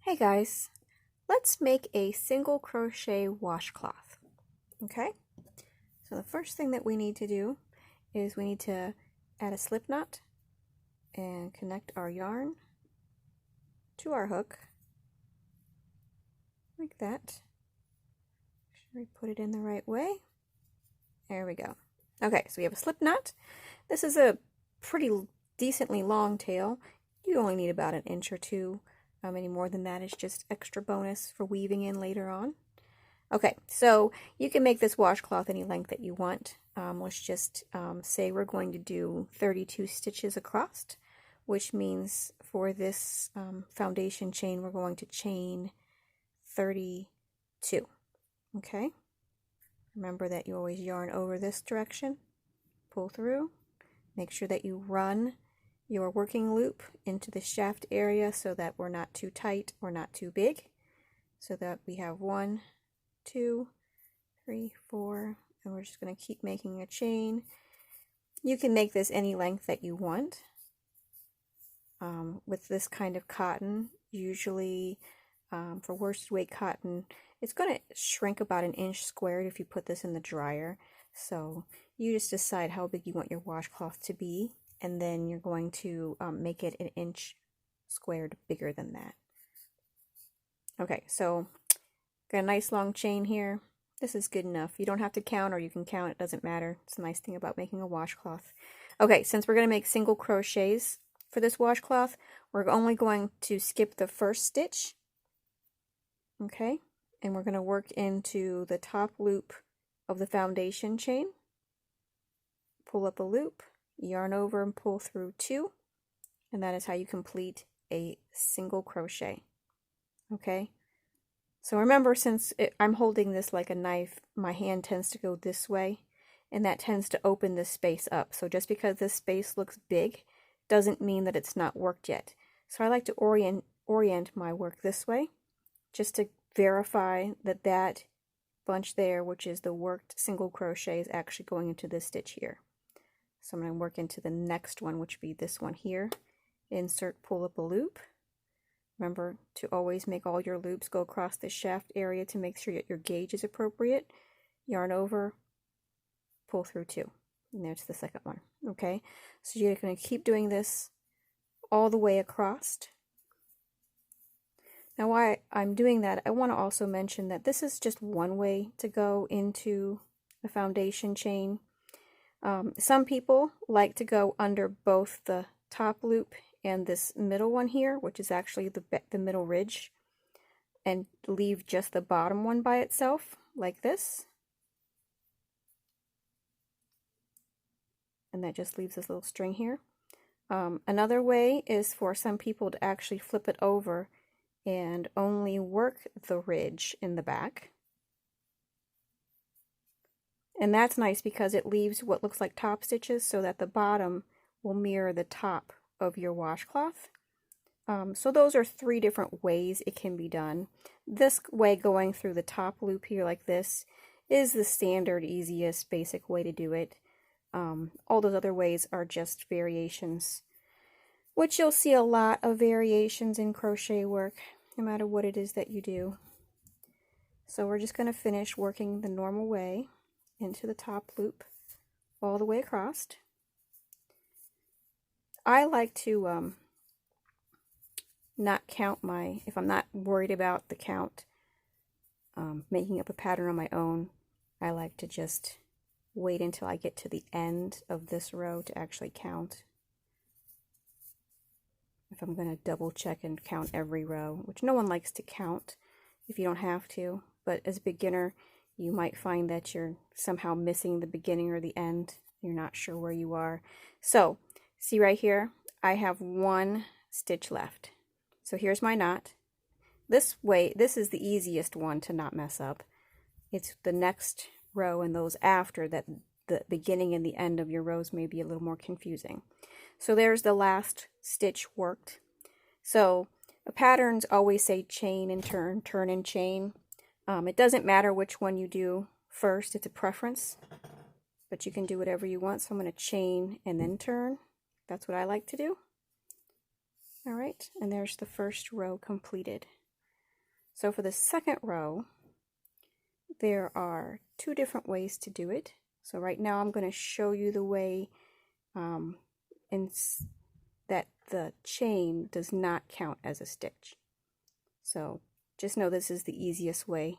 Hey guys, let's make a single crochet washcloth. Okay, so the first thing that we need to do is we need to add a slip knot and connect our yarn to our hook like that. Should we put it in the right way? There we go. Okay, so we have a slip knot. This is a pretty decently long tail. You only need about an inch or two. Any more than that is just extra bonus for weaving in later on. Okay, so you can make this washcloth any length that you want. Let's just say we're going to do 32 stitches across, which means for this foundation chain we're going to chain 32. Okay, remember that you always yarn over this direction, pull through, make sure that you run your working loop into the shaft area so that we're not too tight or not too big, so that we have 1, 2, 3, 4, and we're just going to keep making a chain. You can make this any length that you want. With this kind of cotton, usually for worsted weight cotton, it's going to shrink about an inch squared if you put this in the dryer. So you just decide how big you want your washcloth to be, and then you're going to make it an inch squared bigger than that. Okay, so got a nice long chain here. This is good enough. You don't have to count, or you can count, it doesn't matter. It's a nice thing about making a washcloth. Okay, since we're going to make single crochets for this washcloth, we're only going to skip the first stitch. Okay, and we're going to work into the top loop of the foundation chain. Pull up a loop, yarn over and pull through 2, and that is how you complete a single crochet. Okay, so remember, since I'm holding this like a knife, my hand tends to go this way, and that tends to open this space up. So just because this space looks big doesn't mean that it's not worked yet. So I like to orient my work this way, just to verify that that bunch there, which is the worked single crochet, is actually going into this stitch here. So I'm going to work into the next one, which would be this one here. Insert, pull up a loop. Remember to always make all your loops go across the shaft area to make sure that your gauge is appropriate. Yarn over, pull through 2. And there's the second one. Okay, so you're going to keep doing this all the way across. Now, while I'm doing that, I want to also mention that this is just one way to go into a foundation chain. Some people like to go under both the top loop and this middle one here, which is actually the middle ridge, and leave just the bottom one by itself, like this. And that just leaves this little string here. Another way is for some people to actually flip it over and only work the ridge in the back. And that's nice because it leaves what looks like top stitches so that the bottom will mirror the top of your washcloth. So those are 3 different ways it can be done. This way, going through the top loop here like this, is the standard, easiest, basic way to do it. All those other ways are just variations, which you'll see a lot of variations in crochet work, no matter what it is that you do. So we're just going to finish working the normal way into the top loop all the way across. I like to not count if I'm not worried about the count, making up a pattern on my own, I like to just wait until I get to the end of this row to actually count. If I'm going to double check and count every row, which no one likes to count if you don't have to, but as a beginner, you might find that you're somehow missing the beginning or the end. You're not sure where you are. So, see right here, I have 1 stitch left. So here's my knot. This way, this is the easiest one to not mess up. It's the next row and those after that the beginning and the end of your rows may be a little more confusing. So there's the last stitch worked. So patterns always say chain and turn, turn and chain. It doesn't matter which one you do first, it's a preference, but you can do whatever you want. So I'm going to chain and then turn. That's what I like to do. All right, and there's the first row completed. So for the second row, there are two different ways to do it. So right now I'm going to show you the way that the chain does not count as a stitch. So just know this is the easiest way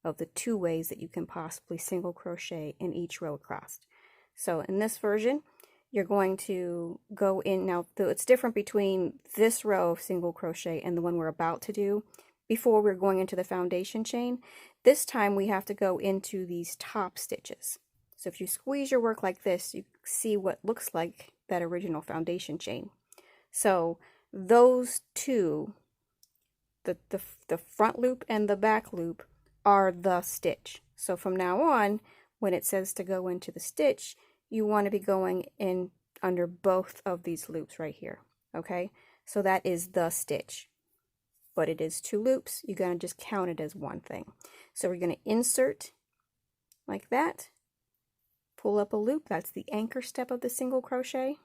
of the two ways that you can possibly single crochet in each row across. So in this version, you're going to go in, now it's different between this row of single crochet and the one we're about to do before we're going into the foundation chain. This time we have to go into these top stitches. So if you squeeze your work like this, you see what looks like that original foundation chain. So those two, the front loop and the back loop, are the stitch. So from now on, when it says to go into the stitch, you want to be going in under both of these loops right here. Okay, so that is the stitch, but it is two loops. You're going to just count it as one thing. So we're going to insert like that, pull up a loop. That's the anchor step of the single crochet.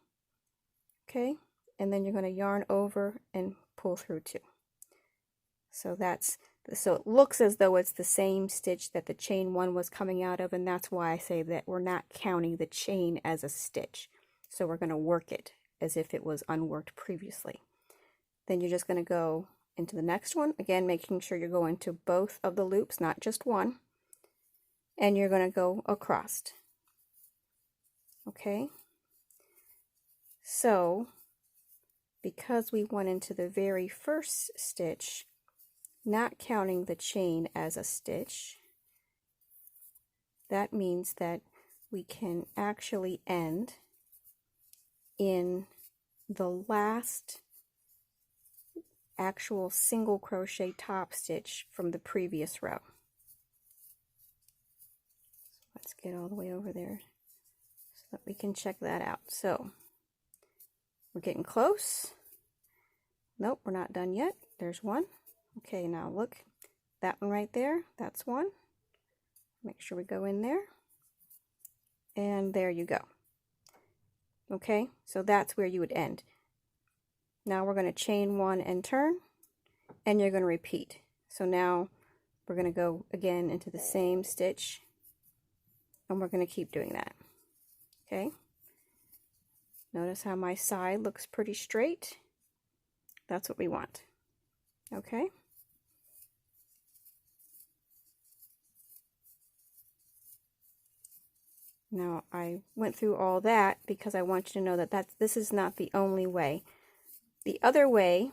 Okay, and then you're going to yarn over and pull through two. So it looks as though it's the same stitch that the chain one was coming out of, and that's why I say that we're not counting the chain as a stitch. So we're going to work it as if it was unworked previously. Then you're just going to go into the next one, again making sure you're going to both of the loops, not just one, and you're going to go across. Okay, so because we went into the very first stitch, not counting the chain as a stitch, that means that we can actually end in the last actual single crochet top stitch from the previous row. Let's get all the way over there so that we can check that out. So we're getting close. Nope, we're not done yet. There's one. Okay, now look, that one right there, that's one. Make sure we go in there. And there you go. Okay, so that's where you would end. Now we're going to chain one and turn, and you're going to repeat. So now we're going to go again into the same stitch, and we're going to keep doing that. Okay, notice how my side looks pretty straight. That's what we want. Okay. Now I went through all that because I want you to know that this is not the only way. The other way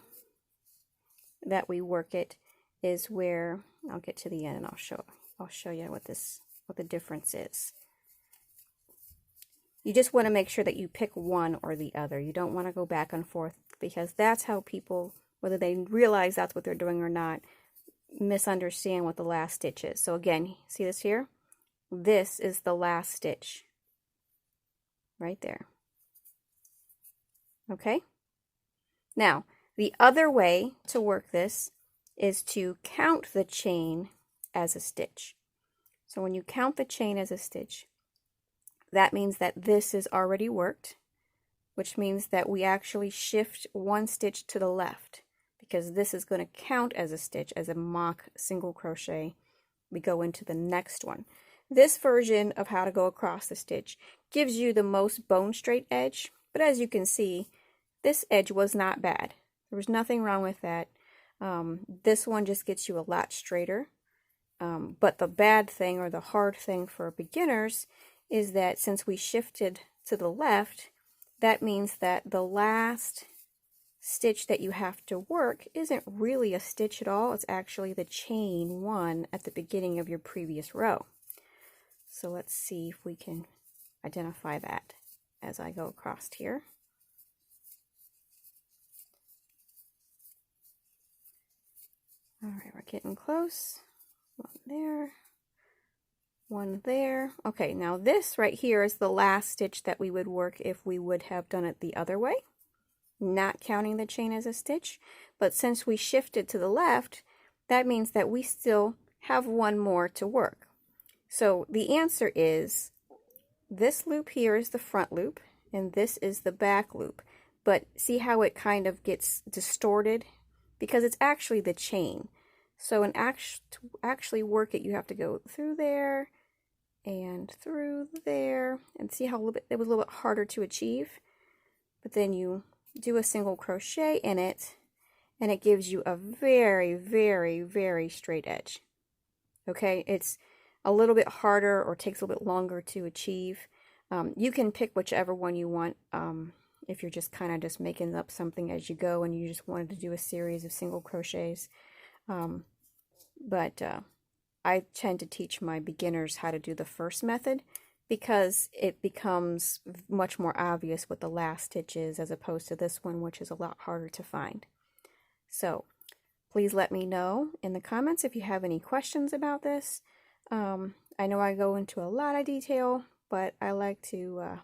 that we work it is where I'll get to the end and I'll show you what the difference is. You just want to make sure that you pick one or the other. You don't want to go back and forth, because that's how people, whether they realize that's what they're doing or not, misunderstand what the last stitch is. So again, see this here? This is the last stitch right there. Okay? Now, the other way to work this is to count the chain as a stitch. So when you count the chain as a stitch, that means that this is already worked, which means that we actually shift one stitch to the left, because this is going to count as a stitch, as a mock single crochet. We go into the next one. This version of how to go across the stitch gives you the most bone straight edge, but as you can see, this edge was not bad. There was nothing wrong with that. This one just gets you a lot straighter, but the bad thing, or the hard thing for beginners, is that since we shifted to the left, that means that the last stitch that you have to work isn't really a stitch at all. It's actually the chain one at the beginning of your previous row. So let's see if we can identify that as I go across here. All right, we're getting close. One there, one there. Okay, now this right here is the last stitch that we would work if we would have done it the other way, not counting the chain as a stitch. But since we shifted to the left, that means that we still have one more to work. So the answer is, this loop here is the front loop, and this is the back loop. But see how it kind of gets distorted? Because it's actually the chain. So to actually work it, you have to go through there and through there, and see how it was a little bit harder to achieve. But then you do a single crochet in it, and it gives you a very, very, very straight edge. Okay, it's a little bit harder or takes a little bit longer to achieve. You can pick whichever one you want. If you're just kind of just making up something as you go and you just wanted to do a series of single crochets. But I tend to teach my beginners how to do the first method because it becomes much more obvious what the last stitch is as opposed to this one, which is a lot harder to find. So please let me know in the comments if you have any questions about this. I know I go into a lot of detail, but I like to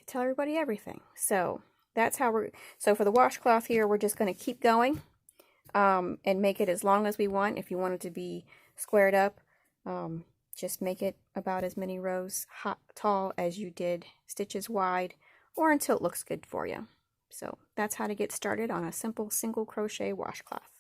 tell everybody everything. So that's how so for the washcloth here, we're just going to keep going and make it as long as we want. If you want it to be squared up, just make it about as many rows tall as you did stitches wide, or until it looks good for you. So that's how to get started on a simple single crochet washcloth.